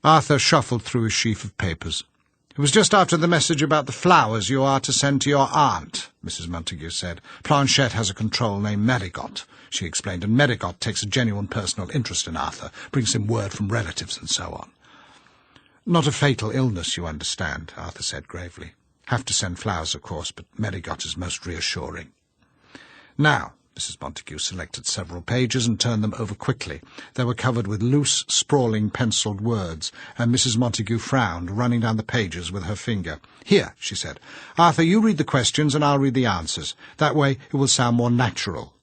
Arthur shuffled through a sheaf of papers. "It was just after the message about the flowers you are to send to your aunt," Mrs. Montague said. "Planchette has a control named Marigot," she explained, "and Marigot takes a genuine personal interest in Arthur, brings him word from relatives and so on." "Not a fatal illness, you understand," Arthur said gravely. "Have to send flowers, of course, but Marigot is most reassuring." "Now," Mrs. Montague selected several pages and turned them over quickly. They were covered with loose, sprawling, pencilled words, and Mrs. Montague frowned, running down the pages with her finger. "Here," she said. "Arthur, you read the questions and I'll read the answers. That way it will sound more natural."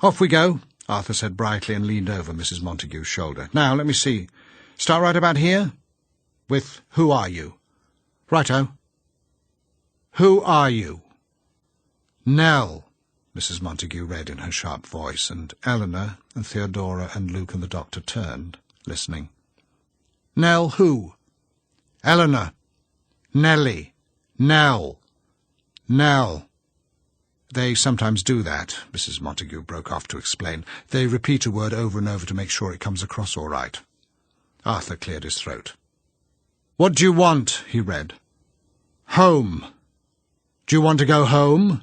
"Off we go," Arthur said brightly and leaned over Mrs. Montague's shoulder. "Now, let me see. Start right about here? With who are you?" "Righto. Who are you?" "Nell," Mrs. Montague read in her sharp voice, and Eleanor and Theodora and Luke and the doctor turned, listening. "Nell who?" "Eleanor. Nellie. Nell. Nell." "They sometimes do that," Mrs. Montague broke off to explain. "They repeat a word over and over to make sure it comes across all right." Arthur cleared his throat. "What do you want?" he read. "Home. Do you want to go home?"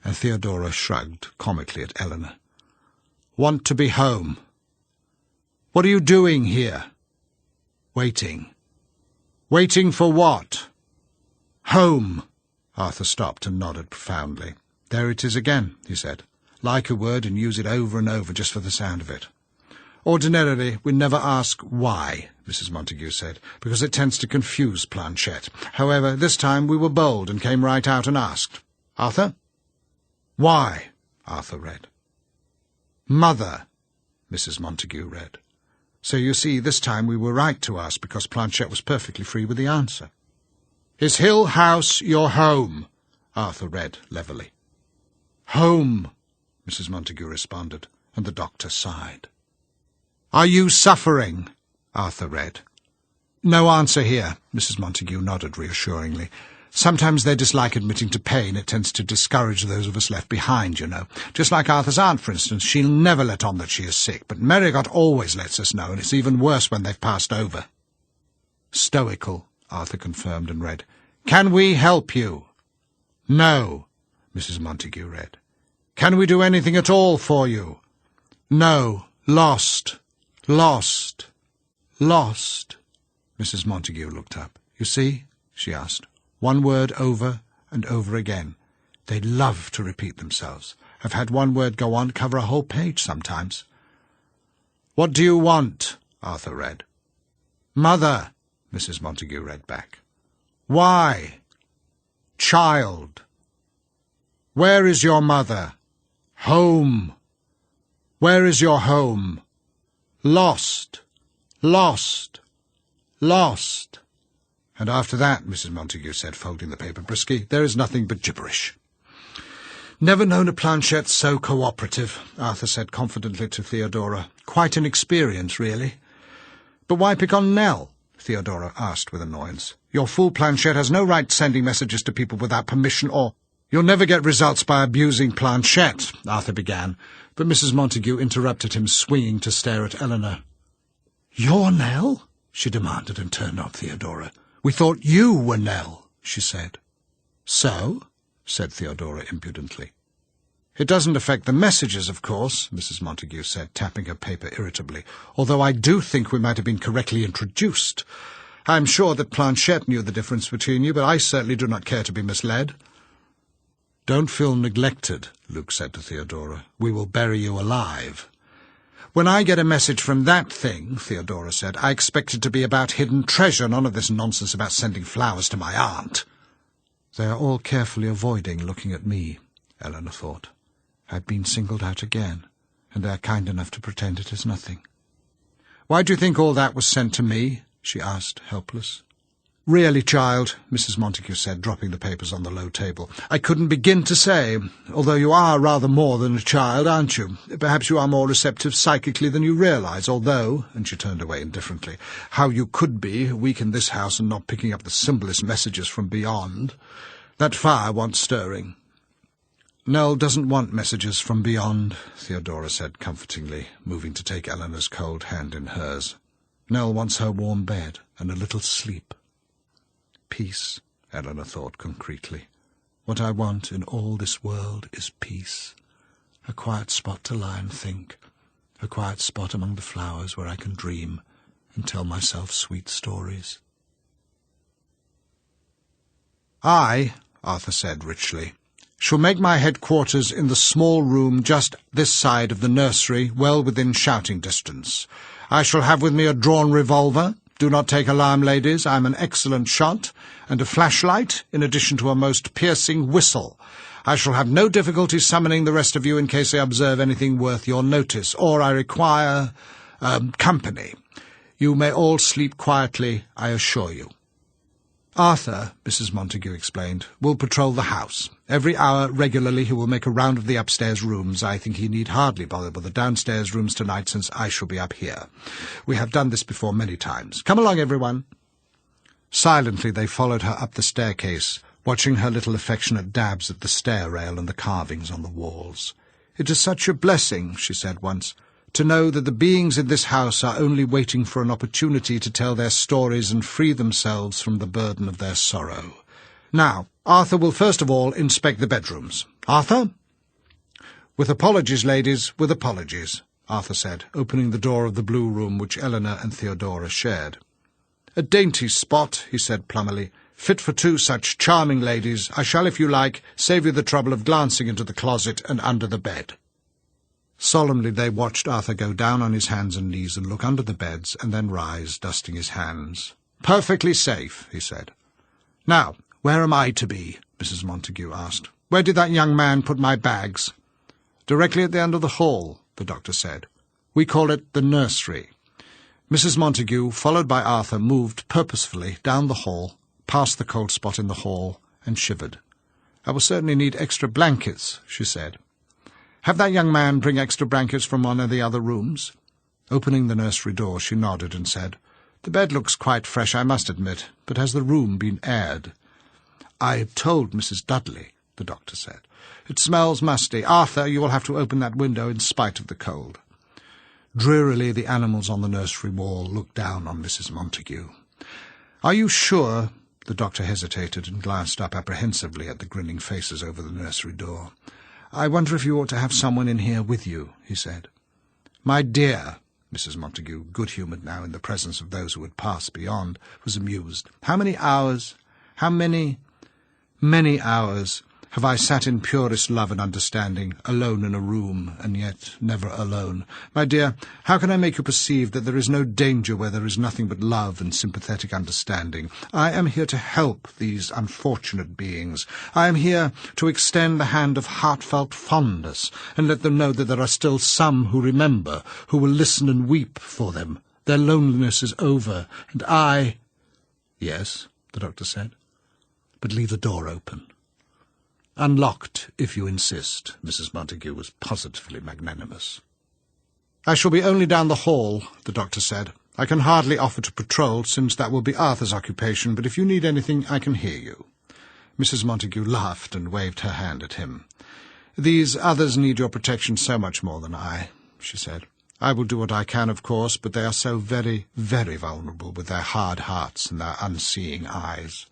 And Theodora shrugged comically at Eleanor. "Want to be home." "What are you doing here?" "Waiting." "Waiting for what?" "Home." Arthur stopped and nodded profoundly. "There it is again," he said. "Like a word and use it over and over just for the sound of it." "Ordinarily, we never ask why," Mrs. Montague said, "because it tends to confuse Planchette. However, this time we were bold and came right out and asked. Arthur?" "Why?" Arthur read. "Mother," Mrs. Montague read. "So you see, this time we were right to ask because Planchette was perfectly free with the answer." "Is Hill House your home?" Arthur read levelly. "Home," Mrs. Montague responded, and the doctor sighed. "Are you suffering?" Arthur read. "No answer here," Mrs. Montague nodded reassuringly. "Sometimes they dislike admitting to pain. It tends to discourage those of us left behind, you know. Just like Arthur's aunt, for instance. She'll never let on that she is sick, but Marigot always lets us know, and it's even worse when they've passed over." "Stoical," Arthur confirmed and read. "Can we help you?" "No," Mrs. Montague read. "Can we do anything at all for you?" "No. Lost. Lost. Lost." Mrs. Montague looked up. "You see?" she asked. "One word over and over again. They love to repeat themselves. I've had one word go on to cover a whole page sometimes." "What do you want?" Arthur read. "Mother," Mrs. Montague read back. "Why?" "Child." "Where is your mother?" "Home." "Where is your home?" "Lost. Lost. Lost." And after that, Mrs. Montague said, folding the paper briskly, there is nothing but gibberish. "Never known a Planchette so cooperative," Arthur said confidently to Theodora. "Quite an experience, really." "But why pick on Nell?" Theodora asked with annoyance. "Your fool Planchette has no right sending messages to people without permission or—" "You'll never get results by abusing Planchette," Arthur began, but Mrs. Montague interrupted him, swinging to stare at Eleanor. "You're Nell?" she demanded, and turned on Theodora. "We thought you were Nell," she said. "So?" said Theodora impudently. "It doesn't affect the messages, of course," Mrs. Montague said, tapping her paper irritably, "although I do think we might have been correctly introduced. I am sure that Planchette knew the difference between you, but I certainly do not care to be misled." "Don't feel neglected," Luke said to Theodora. "We will bury you alive." "When I get a message from that thing," Theodora said, "I expect it to be about hidden treasure, none of this nonsense about sending flowers to my aunt." They are all carefully avoiding looking at me, Eleanor thought. I've been singled out again, and they are kind enough to pretend it is nothing. "Why do you think all that was sent to me?" she asked, helpless. "Really, child," Mrs. Montague said, dropping the papers on the low table, "I couldn't begin to say, although you are rather more than a child, aren't you? Perhaps you are more receptive psychically than you realise, although," and she turned away indifferently, "how you could be, a week in this house and not picking up the simplest messages from beyond. That fire wants stirring." "Nell doesn't want messages from beyond," Theodora said comfortingly, moving to take Eleanor's cold hand in hers. Nell wants her warm bed and a little sleep. Peace, Eleanor thought concretely. What I want in all this world is peace. A quiet spot to lie and think. A quiet spot among the flowers where I can dream and tell myself sweet stories. I, Arthur said richly, shall make my headquarters in the small room just this side of the nursery, well within shouting distance. I shall have with me a drawn revolver. Do not take alarm, ladies, I am an excellent shot, and a flashlight, in addition to a most piercing whistle. I shall have no difficulty summoning the rest of you in case I observe anything worth your notice, or I require company. You may all sleep quietly, I assure you. Arthur, Mrs. Montague explained, will patrol the house. Every hour regularly he will make a round of the upstairs rooms. I think he need hardly bother with the downstairs rooms tonight, since I shall be up here. We have done this before many times. Come along, everyone. Silently they followed her up the staircase, watching her little affectionate dabs at the stair rail and the carvings on the walls. "It is such a blessing," she said once, "to know that the beings in this house are only waiting for an opportunity to tell their stories and free themselves from the burden of their sorrow. Now, Arthur will first of all inspect the bedrooms. Arthur?" "With apologies, ladies, with apologies," Arthur said, opening the door of the blue room which Eleanor and Theodora shared. "A dainty spot," he said plummily, "fit for two such charming ladies. I shall, if you like, save you the trouble of glancing into the closet and under the bed." Solemnly they watched Arthur go down on his hands and knees and look under the beds, and then rise, dusting his hands. "Perfectly safe," he said. "Now, where am I to be?" Mrs. Montague asked. "Where did that young man put my bags?" "Directly at the end of the hall," the doctor said. "We call it the nursery." Mrs. Montague, followed by Arthur, moved purposefully down the hall, past the cold spot in the hall, and shivered. "I will certainly need extra blankets," she said. "Have that young man bring extra blankets from one of the other rooms." Opening the nursery door, she nodded and said, "The bed looks quite fresh, I must admit, but has the room been aired?" "I told Mrs. Dudley," the doctor said. "It smells musty. Arthur, you will have to open that window in spite of the cold." Drearily the animals on the nursery wall looked down on Mrs. Montague. "Are you sure?" The doctor hesitated and glanced up apprehensively at the grinning faces over the nursery door. "I wonder if you ought to have someone in here with you," he said. "My dear," Mrs. Montague, good-humoured now in the presence of those who had passed beyond, was amused. "How many hours, many hours, have I sat in purest love and understanding, alone in a room, and yet never alone? My dear, how can I make you perceive that there is no danger where there is nothing but love and sympathetic understanding? I am here to help these unfortunate beings. I am here to extend the hand of heartfelt fondness, and let them know that there are still some who remember, who will listen and weep for them. Their loneliness is over, and I—" "Yes," the doctor said, "but leave the door open." "Unlocked, if you insist." Mrs. Montague was positively magnanimous. "I shall be only down the hall," the doctor said. "I can hardly offer to patrol, since that will be Arthur's occupation, but if you need anything, I can hear you." Mrs. Montague laughed and waved her hand at him. "These others need your protection so much more than I," she said. "I will do what I can, of course, but they are so very, very vulnerable with their hard hearts and their unseeing eyes."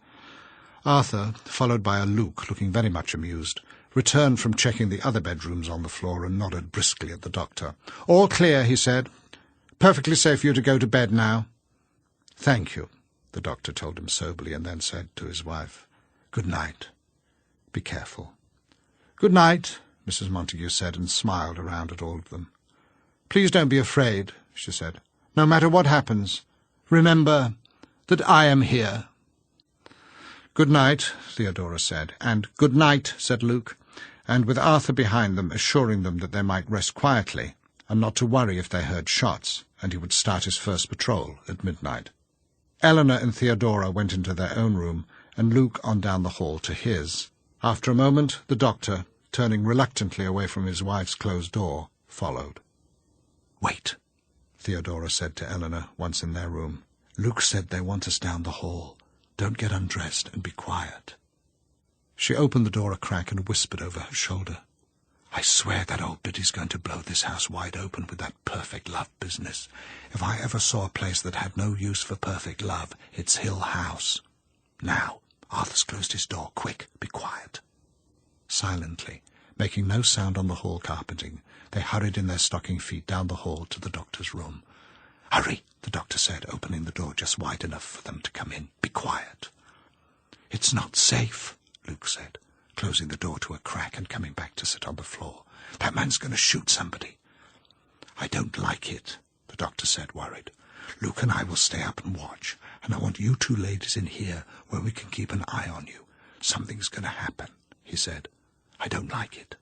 Arthur, followed by a Luke looking very much amused, returned from checking the other bedrooms on the floor and nodded briskly at the doctor. "All clear," he said. "Perfectly safe for you to go to bed now." "Thank you," the doctor told him soberly, and then said to his wife, "Good night. Be careful." "Good night," Mrs. Montague said, and smiled around at all of them. "Please don't be afraid," she said. "No matter what happens, remember that I am here." "Good night," Theodora said, and "Good night," said Luke, and with Arthur behind them, assuring them that they might rest quietly, and not to worry if they heard shots, and he would start his first patrol at midnight. Eleanor and Theodora went into their own room, and Luke on down the hall to his. After a moment, the doctor, turning reluctantly away from his wife's closed door, followed. "Wait," Theodora said to Eleanor, once in their room. "Luke said they want us down the hall. Don't get undressed and be quiet." She opened the door a crack and whispered over her shoulder, I swear that old biddy's going to blow this house wide open with that perfect love business. If I ever saw a place that had no use for perfect love, it's Hill House. Now, Arthur's closed his door. Quick, be quiet. Silently, making no sound on the hall carpeting, they hurried in their stocking feet down the hall to the doctor's room. Hurry, the doctor said, opening the door just wide enough for them to come in. Be quiet. It's not safe, Luke said, closing the door to a crack and coming back to sit on the floor. That man's going to shoot somebody. I don't like it, the doctor said, worried. Luke and I will stay up and watch, and I want you two ladies in here where we can keep an eye on you. Something's going to happen, he said. I don't like it.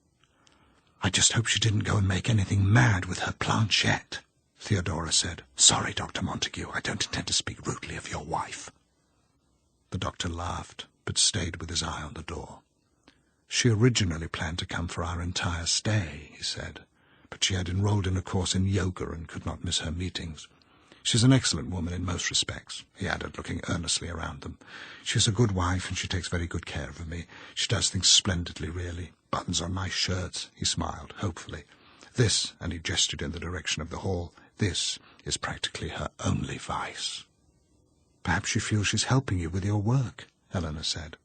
I just hope she didn't go and make anything mad with her planchette, Theodora said. Sorry, Dr. Montague, I don't intend to speak rudely of your wife. The doctor laughed, but stayed with his eye on the door. She originally planned to come for our entire stay, he said, but she had enrolled in a course in yoga and could not miss her meetings. She's an excellent woman in most respects, he added, looking earnestly around them. She's a good wife, and she takes very good care of me. She does things splendidly, really. Buttons on nice shirts, he smiled, hopefully. This, and he gestured in the direction of the hall, this is practically her only vice. Perhaps she feels she's helping you with your work, Eleanor said.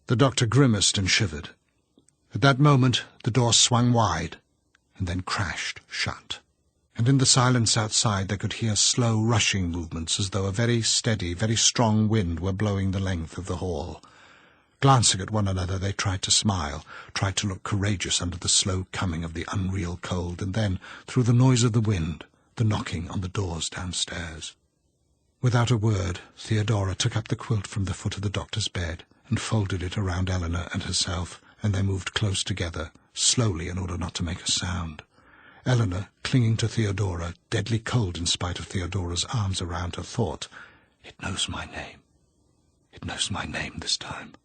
The doctor grimaced and shivered. At that moment the door swung wide, and then crashed shut, and in the silence outside they could hear slow rushing movements as though a very steady, very strong wind were blowing the length of the hall. Glancing at one another, they tried to smile, tried to look courageous under the slow coming of the unreal cold, and then, through the noise of the wind, the knocking on the doors downstairs. Without a word, Theodora took up the quilt from the foot of the doctor's bed and folded it around Eleanor and herself, and they moved close together, slowly in order not to make a sound. Eleanor, clinging to Theodora, deadly cold in spite of Theodora's arms around her, thought, "It knows my name. It knows my name this time."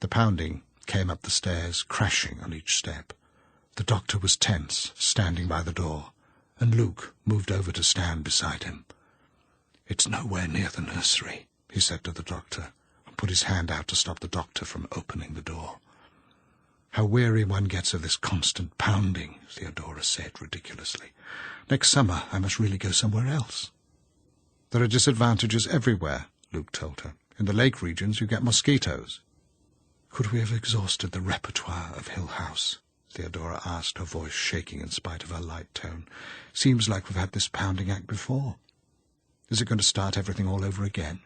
The pounding came up the stairs, crashing on each step. The doctor was tense, standing by the door, and Luke moved over to stand beside him. "It's nowhere near the nursery," he said to the doctor, and put his hand out to stop the doctor from opening the door. "How weary one gets of this constant pounding," Theodora said ridiculously. "Next summer I must really go somewhere else." "There are disadvantages everywhere," Luke told her. "In the lake regions you get mosquitoes." "Could we have exhausted the repertoire of Hill House?" Theodora asked, her voice shaking in spite of her light tone. "Seems like we've had this pounding act before. Is it going to start everything all over again?"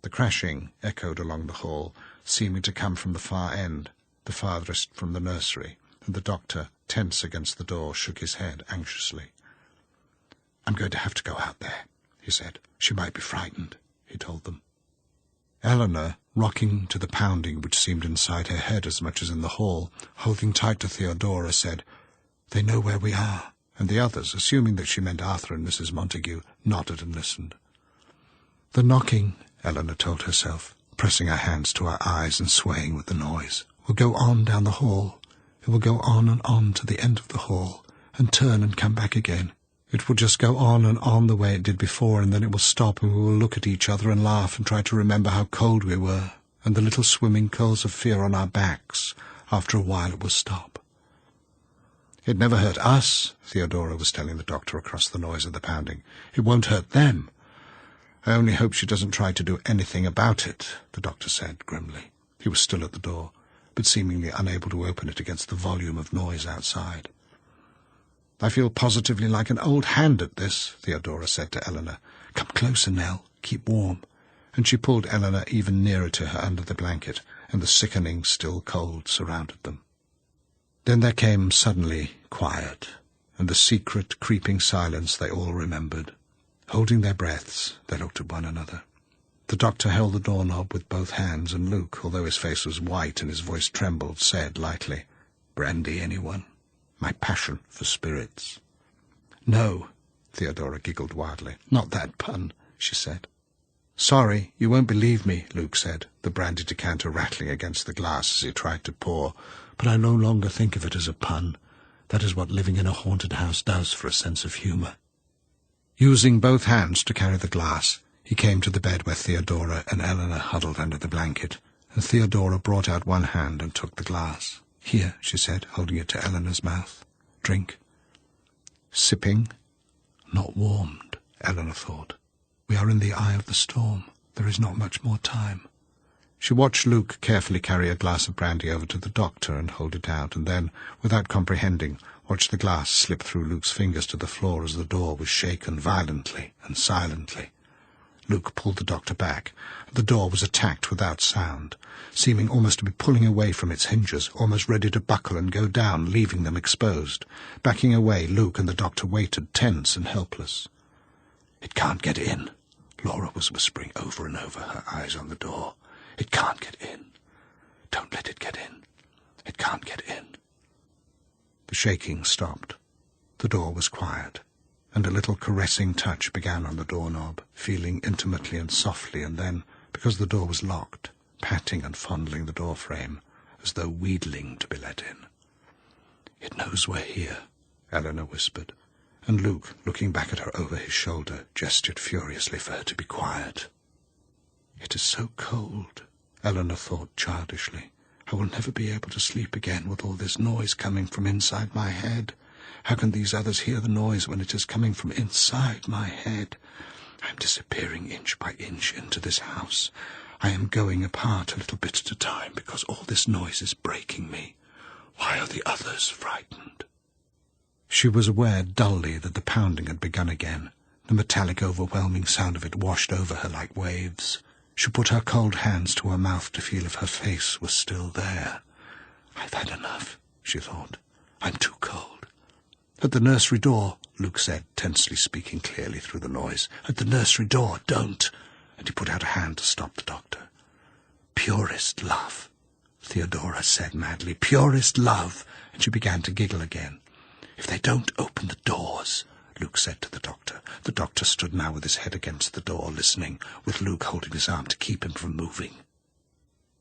The crashing echoed along the hall, seeming to come from the far end, the farthest from the nursery, and the doctor, tense against the door, shook his head anxiously. "I'm going to have to go out there," he said. "She might be frightened," he told them. Eleanor, rocking to the pounding which seemed inside her head as much as in the hall, holding tight to Theodora, said, "They know where we are," and the others, assuming that she meant Arthur and Mrs. Montague, nodded and listened. "The knocking," Eleanor told herself, pressing her hands to her eyes and swaying with the noise, "will go on down the hall. It will go on and on to the end of the hall, and turn and come back again. It will just go on and on the way it did before, and then it will stop, and we will look at each other and laugh and try to remember how cold we were, and the little swimming curls of fear on our backs. After a while it will stop." "It never hurt us," Theodora was telling the doctor across the noise of the pounding. "It won't hurt them." "I only hope she doesn't try to do anything about it," the doctor said grimly. He was still at the door, but seemingly unable to open it against the volume of noise outside. "I feel positively like an old hand at this," Theodora said to Eleanor. "Come closer, Nell. Keep warm." And she pulled Eleanor even nearer to her under the blanket, and the sickening still cold surrounded them. Then there came suddenly quiet, and the secret, creeping silence they all remembered. Holding their breaths, they looked at one another. The doctor held the doorknob with both hands, and Luke, although his face was white and his voice trembled, said lightly, "Brandy, anyone? My passion for spirits." "No," Theodora giggled wildly. "Not that pun," she said. "Sorry, you won't believe me," Luke said, the brandy decanter rattling against the glass as he tried to pour, "but I no longer think of it as a pun. That is what living in a haunted house does for a sense of humour." Using both hands to carry the glass, he came to the bed where Theodora and Eleanor huddled under the blanket, and Theodora brought out one hand and took the glass. "Here," she said, holding it to Eleanor's mouth. "Drink." Sipping. Not warmed, Eleanor thought. We are in the eye of the storm. There is not much more time. She watched Luke carefully carry a glass of brandy over to the doctor and hold it out, and then, without comprehending, watched the glass slip through Luke's fingers to the floor as the door was shaken violently and silently. Luke pulled the doctor back. The door was attacked without sound, seeming almost to be pulling away from its hinges, almost ready to buckle and go down, leaving them exposed. Backing away, Luke and the doctor waited, tense and helpless. "It can't get in," Laura was whispering over and over, her eyes on the door. "It can't get in. Don't let it get in. It can't get in." The shaking stopped. The door was quiet, and a little caressing touch began on the doorknob, feeling intimately and softly, and then, because the door was locked, patting and fondling the doorframe, as though wheedling to be let in. "It knows we're here," Eleanor whispered, and Luke, looking back at her over his shoulder, gestured furiously for her to be quiet. "It is so cold," Eleanor thought childishly. "I will never be able to sleep again with all this noise coming from inside my head. How can these others hear the noise when it is coming from inside my head? I am disappearing inch by inch into this house. I am going apart a little bit at a time because all this noise is breaking me. Why are the others frightened?" She was aware dully that the pounding had begun again. The metallic, overwhelming sound of it washed over her like waves. She put her cold hands to her mouth to feel if her face was still there. "I've had enough," she thought. "I'm too cold." "At the nursery door," Luke said, tensely, speaking clearly through the noise. "At the nursery door, don't!" And he put out a hand to stop the doctor. "Purest love," Theodora said madly. "Purest love!" And she began to giggle again. "If they don't open the doors," Luke said to the doctor. The doctor stood now with his head against the door, listening, with Luke holding his arm to keep him from moving.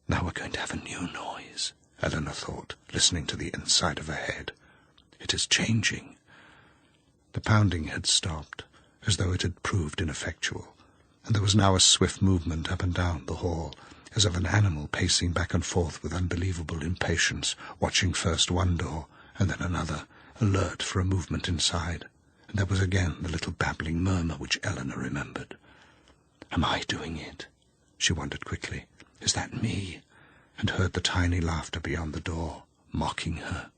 "Now we're going to have a new noise," Eleanor thought, listening to the inside of her head. "It is changing." The pounding had stopped, as though it had proved ineffectual, and there was now a swift movement up and down the hall, as of an animal pacing back and forth with unbelievable impatience, watching first one door and then another, alert for a movement inside. And there was again the little babbling murmur which Eleanor remembered. "Am I doing it?" she wondered quickly. "Is that me?" And heard the tiny laughter beyond the door, mocking her.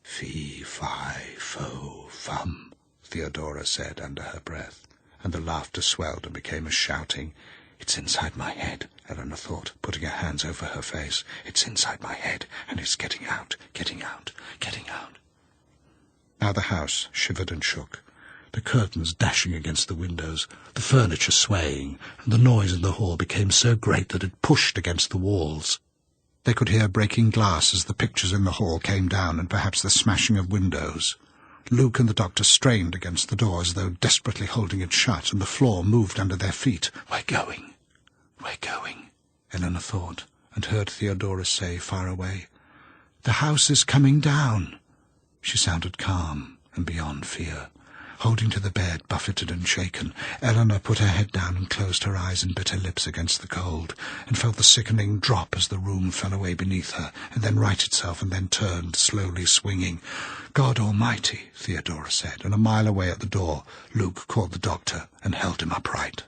"Fee, fi, fo, fum," Theodora said under her breath, and the laughter swelled and became a shouting. "It's inside my head," Eleanor thought, putting her hands over her face. "It's inside my head, and it's getting out, getting out, getting out." Now the house shivered and shook, the curtains dashing against the windows, the furniture swaying, and the noise in the hall became so great that it pushed against the walls. They could hear breaking glass as the pictures in the hall came down, and perhaps the smashing of windows. Luke and the doctor strained against the door as though desperately holding it shut, and the floor moved under their feet. "We're going, Eleanor thought, and heard Theodora say far away, "The house is coming down." She sounded calm and beyond fear. Holding to the bed, buffeted and shaken, Eleanor put her head down and closed her eyes and bit her lips against the cold, and felt the sickening drop as the room fell away beneath her, and then right itself, and then turned, slowly swinging. "God Almighty," Theodora said, and a mile away at the door, Luke called the doctor and held him upright.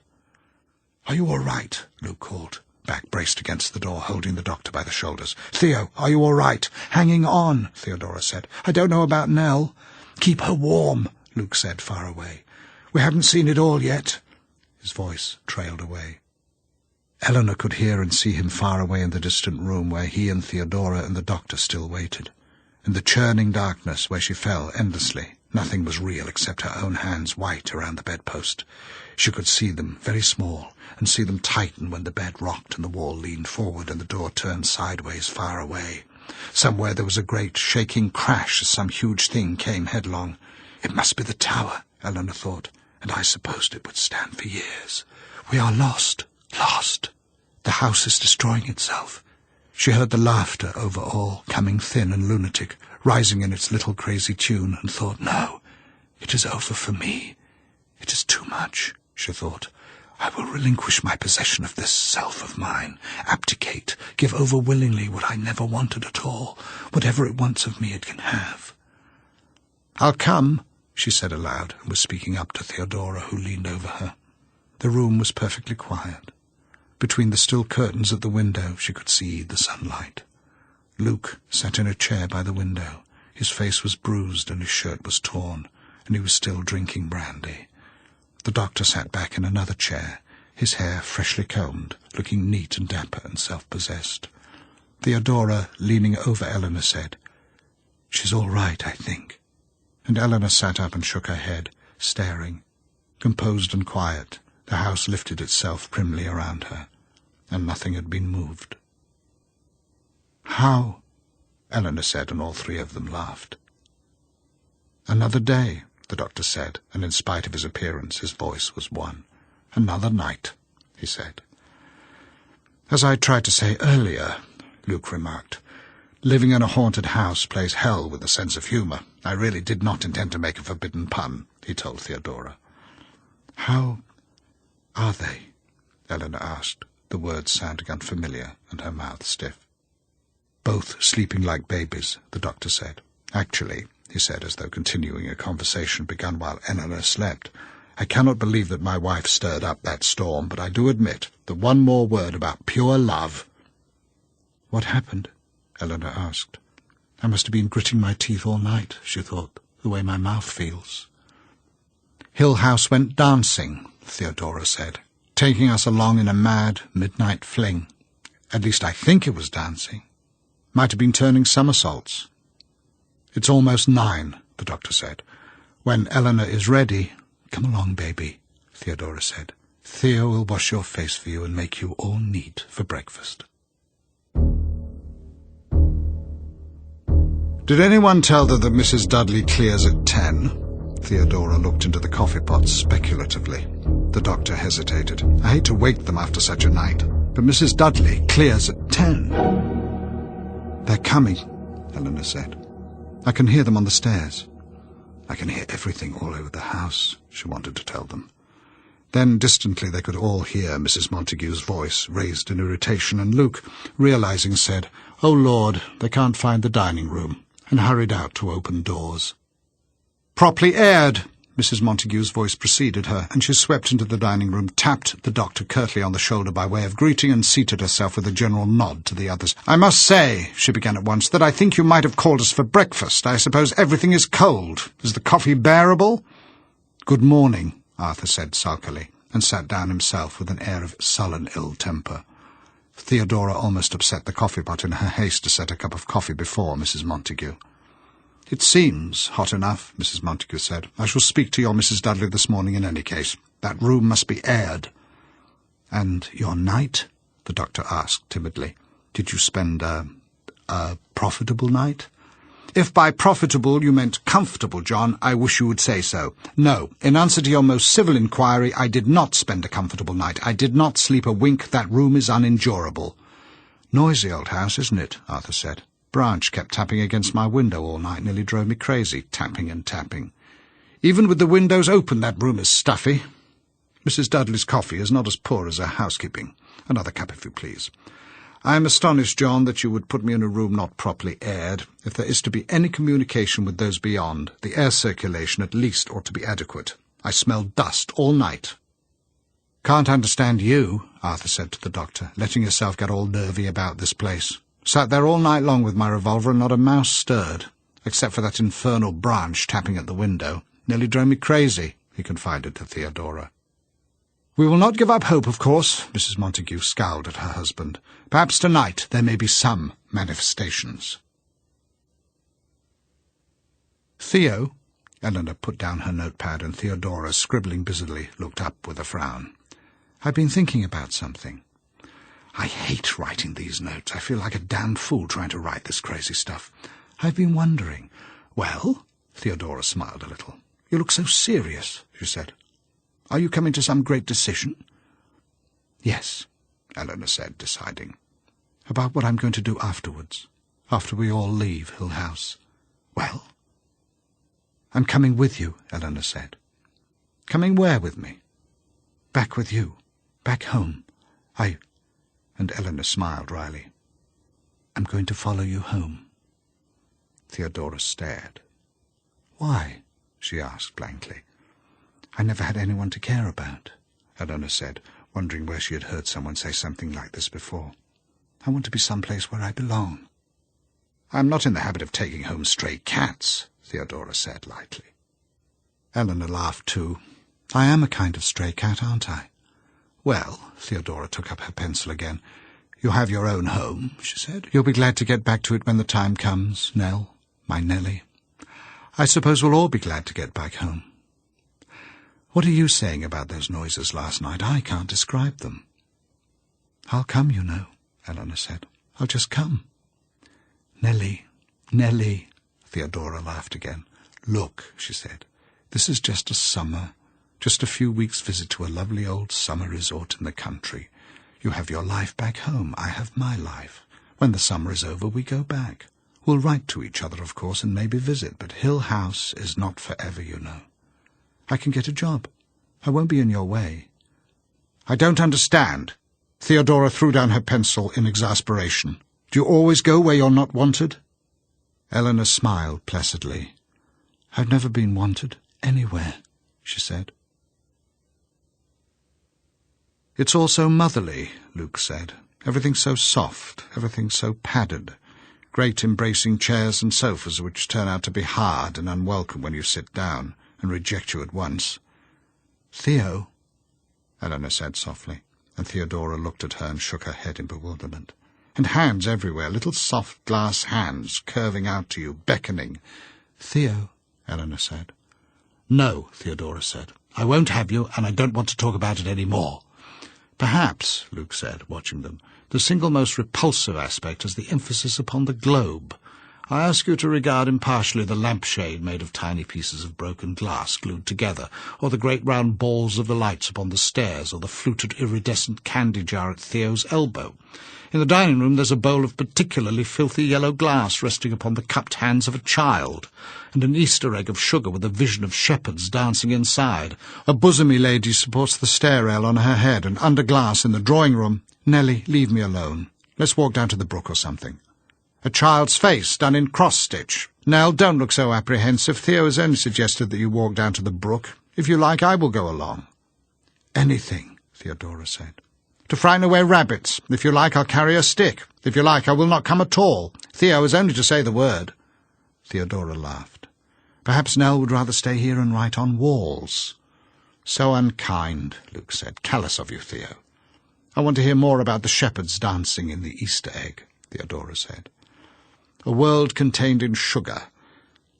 "Are you all right?" Luke called, back braced against the door, holding the doctor by the shoulders. "Theo, are you all right?" "Hanging on," Theodora said. "I don't know about Nell." "Keep her warm," Luke said far away. "We haven't seen it all yet." His voice trailed away. Eleanor could hear and see him far away in the distant room where he and Theodora and the doctor still waited. In the churning darkness where she fell endlessly, nothing was real except her own hands white around the bedpost. She could see them, very small, and see them tighten when the bed rocked and the wall leaned forward and the door turned sideways far away. Somewhere there was a great shaking crash as some huge thing came headlong. It must be the tower, Eleanor thought, and I supposed it would stand for years. We are lost, lost. The house is destroying itself. She heard the laughter over all, coming thin and lunatic, rising in its little crazy tune, and thought, no, it is over for me. It is too much, she thought. I will relinquish my possession of this self of mine, abdicate, give over willingly what I never wanted at all. Whatever it wants of me it can have. I'll come, she said aloud, and was speaking up to Theodora, who leaned over her. The room was perfectly quiet. Between the still curtains at the window she could see the sunlight. Luke sat in a chair by the window. His face was bruised and his shirt was torn, and he was still drinking brandy. The doctor sat back in another chair, his hair freshly combed, looking neat and dapper and self-possessed. Theodora, leaning over Eleanor, said, "She's all right, I think." And Eleanor sat up and shook her head, staring. Composed and quiet, the house lifted itself primly around her, and nothing had been moved. "How?" Eleanor said, and all three of them laughed. "Another day," the doctor said, and in spite of his appearance his voice was one. "Another night," he said. "As I tried to say earlier," Luke remarked, "living in a haunted house plays hell with a sense of humour. I really did not intend to make a forbidden pun," he told Theodora. "How are they?" Eleanor asked, the words sounding unfamiliar and her mouth stiff. "Both sleeping like babies," the doctor said. "Actually," he said, as though continuing a conversation begun while Eleanor slept, "I cannot believe that my wife stirred up that storm, but I do admit that one more word about pure love—" "What happened?" Eleanor asked. "I must have been gritting my teeth all night," she thought, "the way my mouth feels." "Hill House went dancing," Theodora said, "taking us along in a mad midnight fling. At least I think it was dancing. Might have been turning somersaults." "It's almost 9, the doctor said. "When Eleanor is ready—" "Come along, baby," Theodora said. "Theo will wash your face for you and make you all neat for breakfast." "Did anyone tell her that Mrs. Dudley clears at 10? Theodora looked into the coffee pot speculatively. The doctor hesitated. "I hate to wake them after such a night, but Mrs. Dudley clears at 10. "They're coming," Eleanor said. "I can hear them on the stairs." "I can hear everything all over the house," she wanted to tell them. Then distantly they could all hear Mrs. Montague's voice, raised in irritation, and Luke, realizing, said, "Oh, Lord, they can't find the dining room," and hurried out to open doors. "Properly aired," Mrs. Montague's voice preceded her, and she swept into the dining room, tapped the doctor curtly on the shoulder by way of greeting, and seated herself with a general nod to the others. "I must say," she began at once, "that I think you might have called us for breakfast. I suppose everything is cold. Is the coffee bearable?" "Good morning," Arthur said sulkily, and sat down himself with an air of sullen ill-temper. Theodora almost upset the coffee-pot in her haste to set a cup of coffee before Mrs. Montague. "It seems hot enough," Mrs. Montague said. "I shall speak to your Mrs. Dudley this morning in any case. That room must be aired." "And your night?" the doctor asked timidly. "Did you spend a profitable night?" "If by profitable you meant comfortable, John, I wish you would say so. No, in answer to your most civil inquiry, I did not spend a comfortable night. I did not sleep a wink. That room is unendurable." "Noisy old house, isn't it?" Arthur said. "Branch kept tapping against my window all night, nearly drove me crazy, tapping and tapping. Even with the windows open, that room is stuffy. Mrs. Dudley's coffee is not as poor as her housekeeping. Another cup, if you please. I am astonished, John, that you would put me in a room not properly aired. If there is to be any communication with those beyond, the air circulation at least ought to be adequate. I smelled dust all night." "Can't understand you," Arthur said to the doctor, "letting yourself get all nervy about this place. Sat there all night long with my revolver and not a mouse stirred, except for that infernal Branch tapping at the window. Nearly drove me crazy," he confided to Theodora. "We will not give up hope, of course," Mrs. Montague scowled at her husband. "Perhaps tonight there may be some manifestations." "Theo," Eleanor put down her notepad, and Theodora, scribbling busily, looked up with a frown. "I've been thinking about something. I hate writing these notes. I feel like a damned fool trying to write this crazy stuff. I've been wondering—" "Well?" Theodora smiled a little. "You look so serious," she said. "Are you coming to some great decision?" "Yes," Eleanor said, deciding. "About what I'm going to do afterwards, after we all leave Hill House." "Well?" "I'm coming with you," Eleanor said. "Coming where with me?" "Back with you. Back home. And Eleanor smiled wryly. I'm going to follow you home. Theodora stared. Why? She asked blankly. I never had anyone to care about, Eleanor said, wondering where she had heard someone say something like this before. I want to be someplace where I belong. I'm not in the habit of taking home stray cats, Theodora said lightly. Eleanor laughed too. I am a kind of stray cat, aren't I? Well, Theodora took up her pencil again. You have your own home, she said. You'll be glad to get back to it when the time comes, Nell, my Nellie. I suppose we'll all be glad to get back home. What are you saying about those noises last night? I can't describe them. I'll come, you know, Eleanor said. I'll just come. Nellie, Nellie, Theodora laughed again. Look, she said, this is just a summer, just a few weeks' visit to a lovely old summer resort in the country. You have your life back home, I have my life. When the summer is over, we go back. We'll write to each other, of course, and maybe visit, but Hill House is not forever, you know. I can get a job. I won't be in your way. I don't understand. Theodora threw down her pencil in exasperation. Do you always go where you're not wanted? Eleanor smiled placidly. I've never been wanted anywhere, she said. It's all so motherly, Luke said. Everything's so soft, everything's so padded. Great embracing chairs and sofas which turn out to be hard and unwelcome when you sit down, and reject you at once. Theo, Eleanor said softly, and Theodora looked at her and shook her head in bewilderment. And hands everywhere, little soft glass hands curving out to you, beckoning. Theo, Eleanor said. No, Theodora said. I won't have you, and I don't want to talk about it any more. Perhaps, Luke said, watching them, the single most repulsive aspect is the emphasis upon the globe. I ask you to regard impartially the lampshade made of tiny pieces of broken glass glued together, or the great round balls of the lights upon the stairs, or the fluted iridescent candy jar at Theo's elbow. In the dining-room there's a bowl of particularly filthy yellow glass resting upon the cupped hands of a child, and an Easter egg of sugar with a vision of shepherds dancing inside. A bosomy lady supports the stair-rail on her head, and under glass in the drawing-room. Nellie, leave me alone. Let's walk down to the brook or something. A child's face done in cross-stitch. Nell, don't look so apprehensive. Theo has only suggested that you walk down to the brook. If you like, I will go along. Anything, Theodora said. To frighten away rabbits. If you like, I'll carry a stick. If you like, I will not come at all. Theo is only to say the word. Theodora laughed. Perhaps Nell would rather stay here and write on walls. So unkind, Luke said. Callous of you, Theo. I want to hear more about the shepherds dancing in the Easter egg, Theodora said. A world contained in sugar.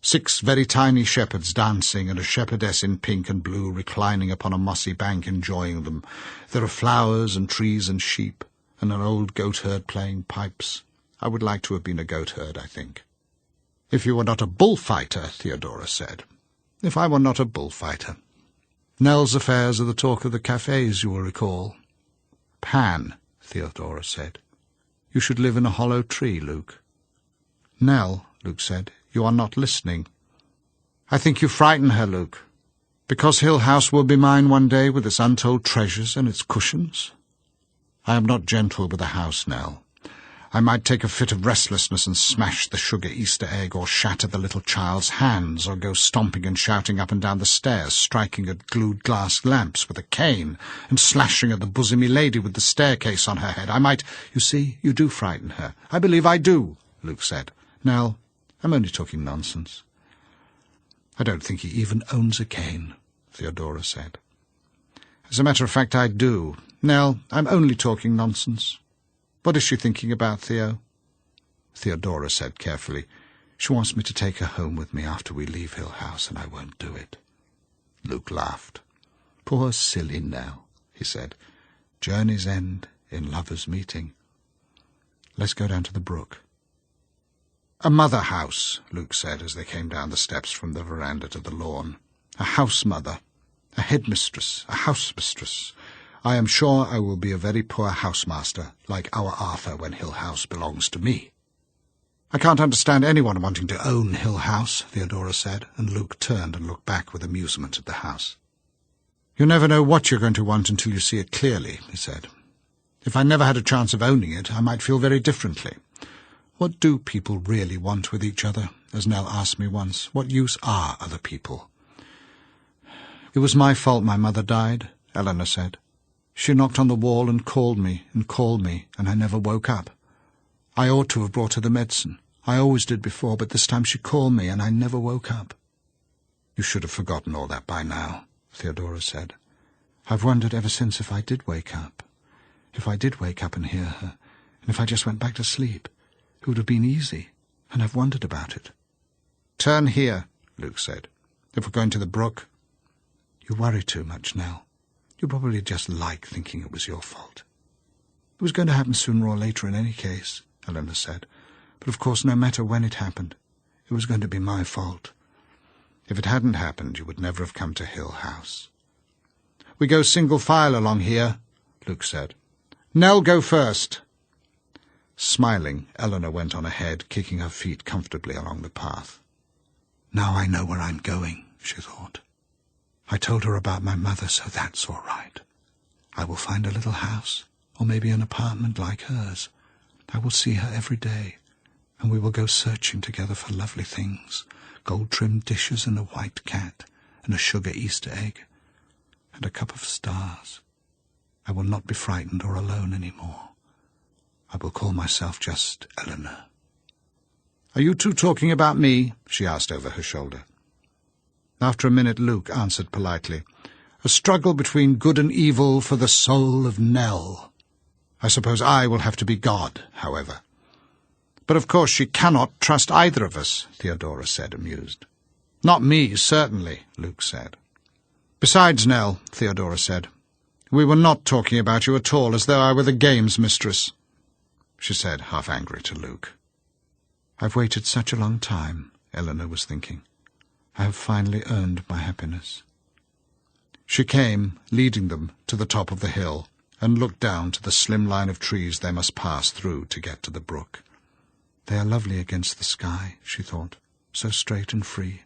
6 very tiny shepherds dancing, and a shepherdess in pink and blue reclining upon a mossy bank enjoying them. There are flowers and trees and sheep, and an old goatherd playing pipes. I would like to have been a goatherd, I think. If you were not a bullfighter, Theodora said. If I were not a bullfighter. Nell's affairs are the talk of the cafes, you will recall. Pan, Theodora said. You should live in a hollow tree, Luke. Nell, Luke said, you are not listening. I think you frighten her, Luke. Because Hill House will be mine one day with its untold treasures and its cushions. I am not gentle with a house, Nell. I might take a fit of restlessness and smash the sugar Easter egg, or shatter the little child's hands, or go stomping and shouting up and down the stairs, striking at glued glass lamps with a cane, and slashing at the bosomy lady with the staircase on her head. I might— You see, you do frighten her. I believe I do, Luke said. Nell, I'm only talking nonsense. I don't think he even owns a cane, Theodora said. As a matter of fact, I do. Nell, I'm only talking nonsense. What is she thinking about, Theo? Theodora said carefully, She wants me to take her home with me after we leave Hill House, and I won't do it. Luke laughed. Poor silly Nell, he said. Journey's end in lover's meeting. Let's go down to the brook. A mother house, Luke said as they came down the steps from the veranda to the lawn. A house mother, a headmistress, a housemistress. I am sure I will be a very poor housemaster, like our Arthur when Hill House belongs to me. I can't understand anyone wanting to own Hill House, Theodora said, and Luke turned and looked back with amusement at the house. "You never know what you're going to want until you see it clearly," he said. "If I never had a chance of owning it, I might feel very differently. What do people really want with each other? As Nell asked me once, what use are other people?" "It was my fault my mother died," Eleanor said. "She knocked on the wall and called me, and I never woke up. I ought to have brought her the medicine. I always did before, but this time she called me, and I never woke up." "You should have forgotten all that by now," Theodora said. "I've wondered ever since if I did wake up. If I did wake up and hear her, and if I just went back to sleep, it would have been easy, and I've wondered about it." "Turn here," Luke said. "If we're going to the brook." "You worry too much, Nell. You probably just like thinking it was your fault." "It was going to happen sooner or later in any case," Eleanor said. "But of course, no matter when it happened, it was going to be my fault." "If it hadn't happened, you would never have come to Hill House." "We go single file along here," Luke said. "Nell, go first." Smiling, Eleanor went on ahead, kicking her feet comfortably along the path. "Now I know where I'm going," she thought. "I told her about my mother, so that's all right. I will find a little house, or maybe an apartment like hers. I will see her every day, and we will go searching together for lovely things, gold-trimmed dishes and a white cat, and a sugar Easter egg, and a cup of stars. I will not be frightened or alone any more. I will call myself just Eleanor." "Are you two talking about me?" she asked over her shoulder. After a minute, Luke answered politely, "A struggle between good and evil for the soul of Nell. I suppose I will have to be God, however." "But of course she cannot trust either of us," Theodora said, amused. "Not me, certainly," Luke said. "Besides, Nell," Theodora said, "we were not talking about you at all, as though I were the games mistress," she said, half angry to Luke. "I've waited such a long time," Eleanor was thinking. "I have finally earned my happiness." She came, leading them, to the top of the hill, and looked down to the slim line of trees they must pass through to get to the brook. "They are lovely against the sky," she thought, "so straight and free."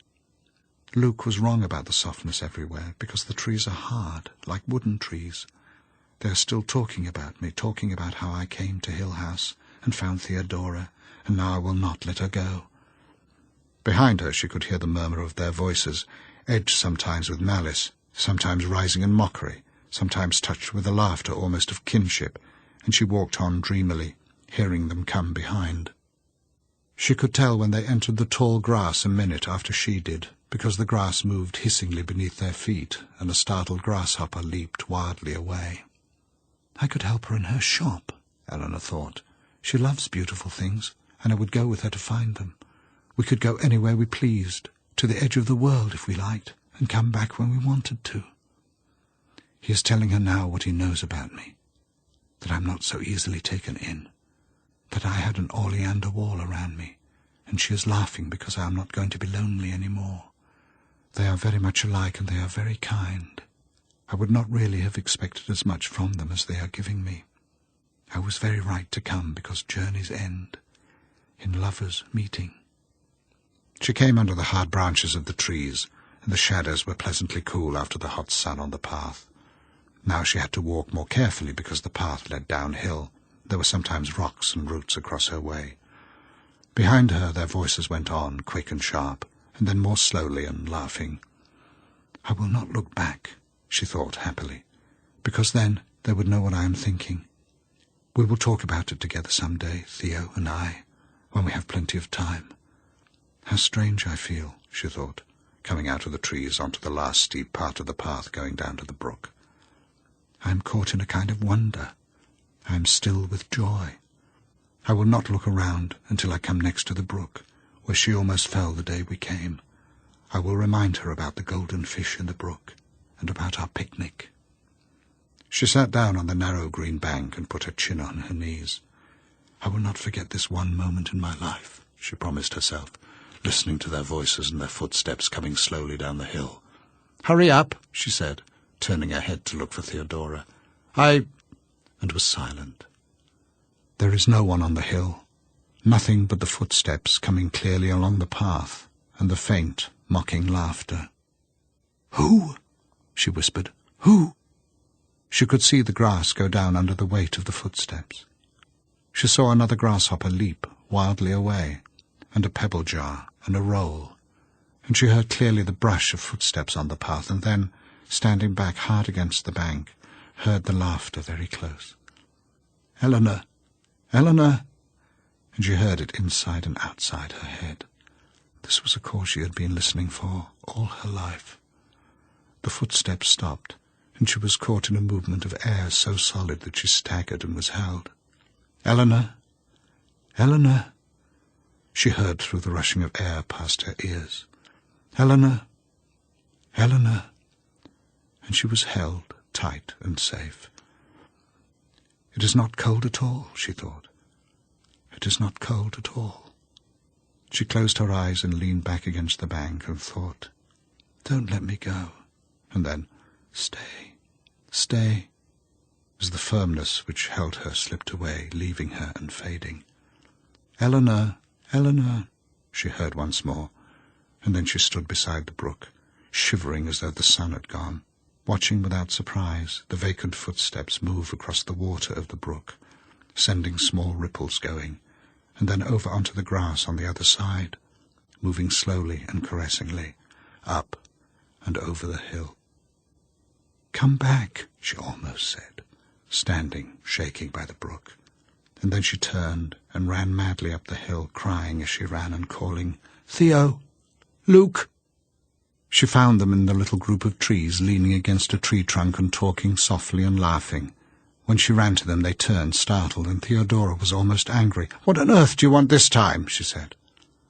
Luke was wrong about the softness everywhere, because the trees are hard, like wooden trees. They are still talking about me, talking about how I came to Hill House and found Theodora, and now I will not let her go. Behind her she could hear the murmur of their voices, edged sometimes with malice, sometimes rising in mockery, sometimes touched with a laughter almost of kinship, and she walked on dreamily, hearing them come behind. She could tell when they entered the tall grass a minute after she did, because the grass moved hissingly beneath their feet, and a startled grasshopper leaped wildly away. "I could help her in her shop," Eleanor thought. "She loves beautiful things, and I would go with her to find them. We could go anywhere we pleased, to the edge of the world if we liked, and come back when we wanted to. He is telling her now what he knows about me, that I'm not so easily taken in, that I had an oleander wall around me, and she is laughing because I am not going to be lonely any more. They are very much alike, and they are very kind. I would not really have expected as much from them as they are giving me. I was very right to come, because journeys end in lovers' meeting." She came under the hard branches of the trees, and the shadows were pleasantly cool after the hot sun on the path. Now she had to walk more carefully because the path led downhill. There were sometimes rocks and roots across her way. Behind her their voices went on, quick and sharp, and then more slowly and laughing. "I will not look back," she thought happily, "because then they would know what I am thinking. We will talk about it together some day, Theo and I, when we have plenty of time. How strange I feel," she thought, coming out of the trees onto the last steep part of the path going down to the brook. "I am caught in a kind of wonder. I am still with joy. I will not look around until I come next to the brook, where she almost fell the day we came. I will remind her about the golden fish in the brook, and about our picnic." She sat down on the narrow green bank and put her chin on her knees. "I will not forget this one moment in my life," she promised herself, listening to their voices and their footsteps coming slowly down the hill. "Hurry up," she said, turning her head to look for Theodora. And was silent. There is no one on the hill, nothing but the footsteps coming clearly along the path, and the faint, mocking laughter. "Who?" she whispered. Who? She could see the grass go down under the weight of the footsteps. She saw another grasshopper leap wildly away, and a pebble jar, and a roll, and she heard clearly the brush of footsteps on the path, and then, standing back hard against the bank, heard the laughter very close. "Eleanor! Eleanor!" And she heard it inside and outside her head. This was a call she had been listening for all her life. The footsteps stopped, and she was caught in a movement of air so solid that she staggered and was held. "Eleanor! Eleanor!" She heard through the rushing of air past her ears. "Eleanor! Eleanor!" And she was held tight and safe. "It is not cold at all," she thought. "It is not cold at all." She closed her eyes and leaned back against the bank and thought, "Don't let me go." And then, "Stay, stay," as the firmness which held her slipped away, leaving her and fading. "Eleanor, Eleanor," she heard once more, and then she stood beside the brook, shivering as though the sun had gone, watching without surprise the vacant footsteps move across the water of the brook, sending small ripples going, and then over onto the grass on the other side, moving slowly and caressingly, up and over the hill. "Come back," she almost said, standing, shaking by the brook. And then she turned and ran madly up the hill, crying as she ran and calling, "Theo! Luke!" She found them in the little group of trees, leaning against a tree trunk and talking softly and laughing. When she ran to them, they turned, startled, and Theodora was almost angry. "What on earth do you want this time?" she said.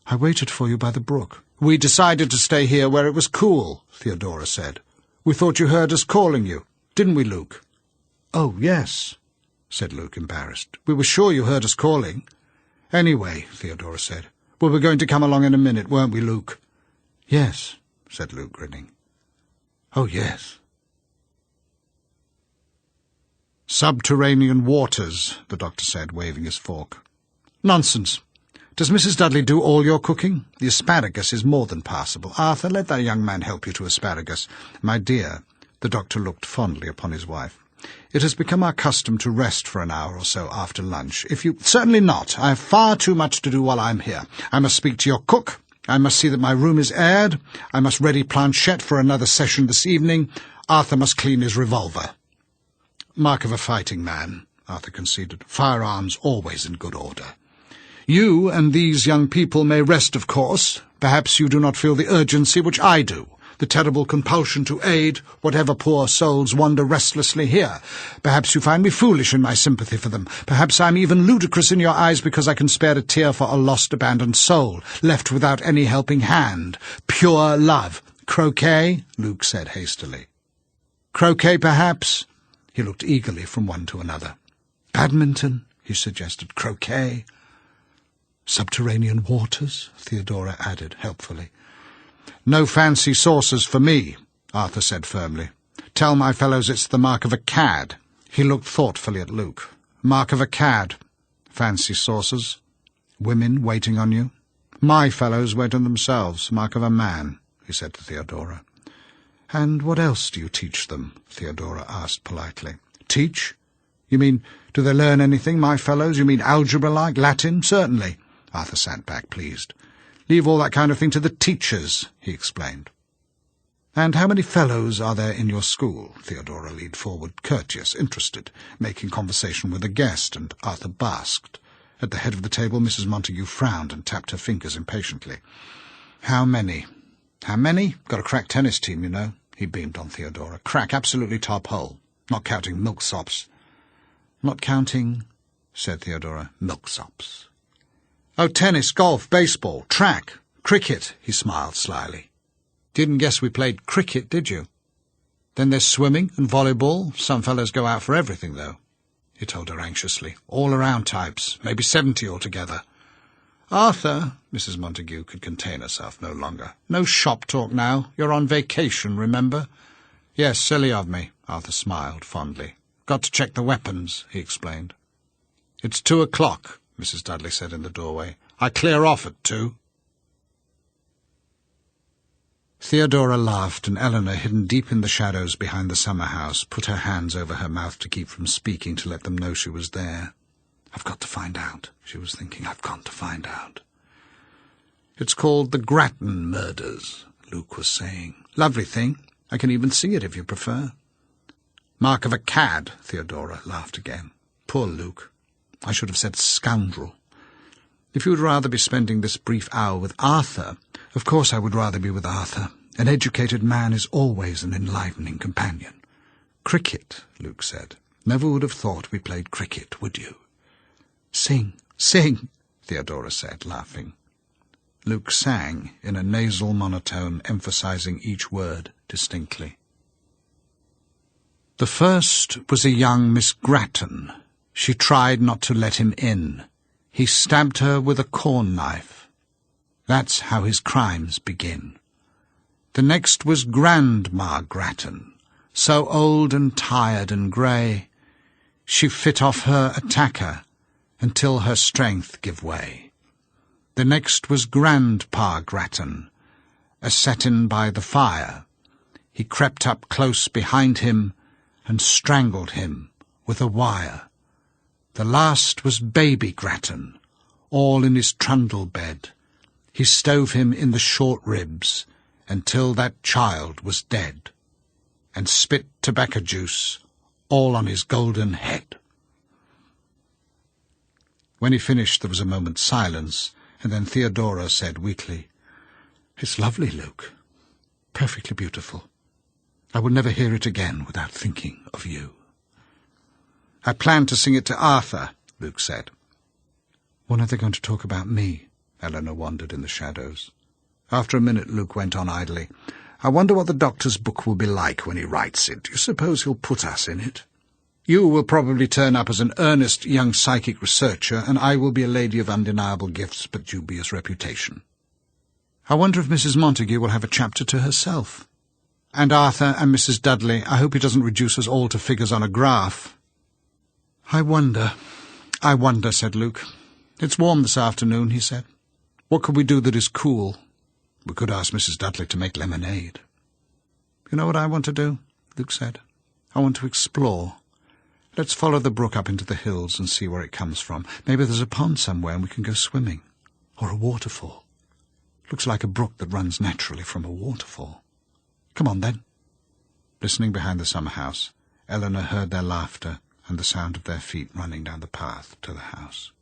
"I waited for you by the brook." "We decided to stay here where it was cool," Theodora said. "We thought you heard us calling you. Didn't we, Luke?" "Oh, yes," said Luke, embarrassed. "We were sure you heard us calling." "Anyway," Theodora said, "we were going to come along in a minute, weren't we, Luke?" "Yes," said Luke, grinning. "Oh, yes." "Subterranean waters," the doctor said, waving his fork. "Nonsense. Does Mrs. Dudley do all your cooking? The asparagus is more than passable. Arthur, let that young man help you to asparagus. My dear," the doctor looked fondly upon his wife, "it has become our custom to rest for an hour or so after lunch. If you—" "Certainly not. I have far too much to do while I'm here. I must speak to your cook. I must see that my room is aired. I must ready planchette for another session this evening. Arthur must clean his revolver." "Mark of a fighting man," Arthur conceded. "Firearms always in good order. You and these young people may rest, of course. Perhaps you do not feel the urgency which I do, the terrible compulsion to aid whatever poor souls wander restlessly here. Perhaps you find me foolish in my sympathy for them. Perhaps I'm even ludicrous in your eyes because I can spare a tear for a lost, abandoned soul, left without any helping hand. Pure love." "Croquet?" Luke said hastily. "Croquet, perhaps?" He looked eagerly from one to another. "Badminton?" he suggested. "Croquet?" "Subterranean waters?" Theodora added helpfully. "No fancy saucers for me," Arthur said firmly. "Tell my fellows it's the mark of a cad." He looked thoughtfully at Luke. "Mark of a cad. Fancy saucers. Women waiting on you. My fellows wait on themselves. Mark of a man," he said to Theodora. "And what else do you teach them?" Theodora asked politely. "Teach? You mean, do they learn anything, my fellows? You mean algebra-like, Latin? Certainly." Arthur sat back, pleased. "Leave all that kind of thing to the teachers," he explained. "And how many fellows are there in your school?" Theodora leaned forward, courteous, interested, making conversation with a guest, and Arthur basked. At the head of the table, Mrs. Montague frowned and tapped her fingers impatiently. "How many? How many? Got a crack tennis team, you know." He beamed on Theodora. "Crack, absolutely top hole. Not counting milksops." "Not counting," said Theodora, "milksops." "Oh, tennis, golf, baseball, track, cricket," he smiled slyly. "Didn't guess we played cricket, did you? Then there's swimming and volleyball. Some fellows go out for everything, though," he told her anxiously. "All-around types, maybe 70 altogether." "Arthur," Mrs. Montague could contain herself no longer. "No shop talk now. You're on vacation, remember?" "Yes, silly of me," Arthur smiled fondly. "Got to check the weapons," he explained. "It's 2:00, Mrs. Dudley said in the doorway. "I clear off at 2." Theodora laughed, and Eleanor, hidden deep in the shadows behind the summer-house, put her hands over her mouth to keep from speaking, to let them know she was there. "I've got to find out," she was thinking. "I've got to find out." "It's called the Grattan murders," Luke was saying. "Lovely thing. I can even see it if you prefer." "Mark of a cad," Theodora laughed again. "Poor Luke. I should have said scoundrel. If you would rather be spending this brief hour with Arthur—" "Of course I would rather be with Arthur. An educated man is always an enlivening companion." "Cricket," Luke said. "Never would have thought we played cricket, would you?" "Sing, sing," Theodora said, laughing. Luke sang in a nasal monotone, emphasizing each word distinctly. The first was a young Miss Grattan. She tried not to let him in. He stabbed her with a corn knife. That's how his crimes begin. The next was Grandma Grattan, so old and tired and grey, she fit off her attacker until her strength give way. The next was Grandpa Grattan, a settin' by the fire. He crept up close behind him and strangled him with a wire. The last was Baby Grattan, all in his trundle bed. He stove him in the short ribs until that child was dead, and spit tobacco juice all on his golden head. When he finished, there was a moment's silence, and then Theodora said weakly, "It's lovely, Luke. Perfectly beautiful. I will never hear it again without thinking of you." "I plan to sing it to Arthur," Luke said. "When are they going to talk about me?" Eleanor wondered in the shadows. After a minute, Luke went on idly. "I wonder what the doctor's book will be like when he writes it. Do you suppose he'll put us in it? You will probably turn up as an earnest young psychic researcher, and I will be a lady of undeniable gifts but dubious reputation. I wonder if Mrs. Montague will have a chapter to herself. And Arthur and Mrs. Dudley, I hope he doesn't reduce us all to figures on a graph." I wonder, said Luke. "It's warm this afternoon," he said. "What could we do that is cool?" "We could ask Mrs. Dudley to make lemonade." "You know what I want to do?" Luke said. "I want to explore. Let's follow the brook up into the hills and see where it comes from. Maybe there's a pond somewhere and we can go swimming. Or a waterfall. Looks like a brook that runs naturally from a waterfall. Come on, then." Listening behind the summer-house, Eleanor heard their laughter and the sound of their feet running down the path to the house.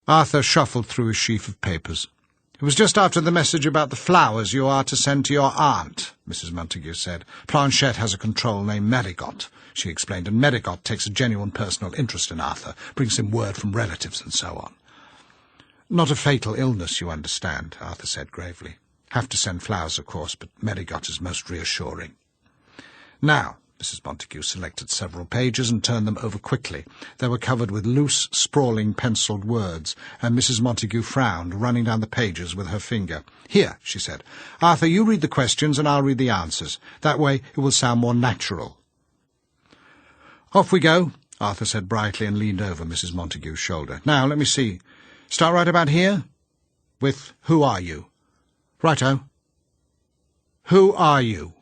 Arthur shuffled through his sheaf of papers. "It was just after the message about the flowers you are to send to your aunt," Mrs. Montague said. "Planchette has a control named Medigot," she explained, "and Medigot takes a genuine personal interest in Arthur, brings him word from relatives and so on." "Not a fatal illness, you understand," Arthur said gravely. "Have to send flowers, of course, but Medigot is most reassuring." Now, Mrs. Montague selected several pages and turned them over quickly. They were covered with loose, sprawling, pencilled words, and Mrs. Montague frowned, running down the pages with her finger. "Here," she said. "Arthur, you read the questions and I'll read the answers. That way it will sound more natural." "Off we go," Arthur said brightly and leaned over Mrs. Montague's shoulder. "Now, let me see. Start right about here? With who are you?" "Righto. Who are you?"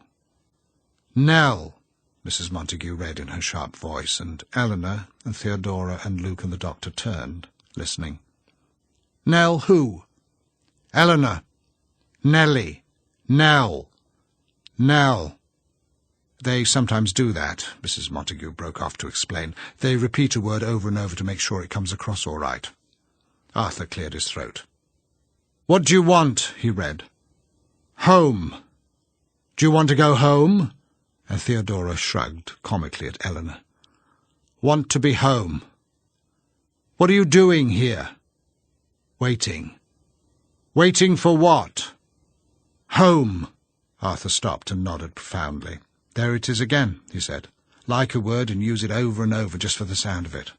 "Nell," Mrs. Montague read in her sharp voice, and Eleanor and Theodora and Luke and the doctor turned, listening. "Nell who?" "Eleanor. Nellie. Nell. Nell." "They sometimes do that," Mrs. Montague broke off to explain. "They repeat a word over and over to make sure it comes across all right." Arthur cleared his throat. "What do you want?" he read. "Home. Do you want to go home?" And Theodora shrugged comically at Eleanor. "Want to be home. What are you doing here?" "Waiting." "Waiting for what?" "Home." Arthur stopped and nodded profoundly. "There it is again," he said. "Like a word and use it over and over just for the sound of it."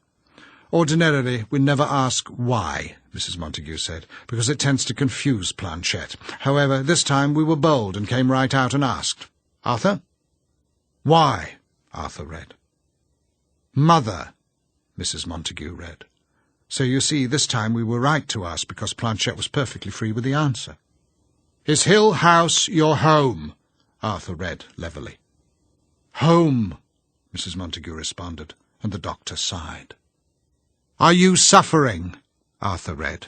"Ordinarily, we never ask why," Mrs. Montague said, "because it tends to confuse Planchette. However, this time we were bold and came right out and asked. Arthur?" "Why?" Arthur read. "Mother," Mrs. Montague read. So you see, this time we were right to ask, because Planchette was perfectly free with the answer. "Is Hill House your home?" Arthur read levelly. "Home," Mrs. Montague responded, and the doctor sighed. "Are you suffering?" Arthur read.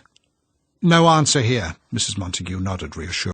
No answer here, Mrs. Montague nodded reassuringly.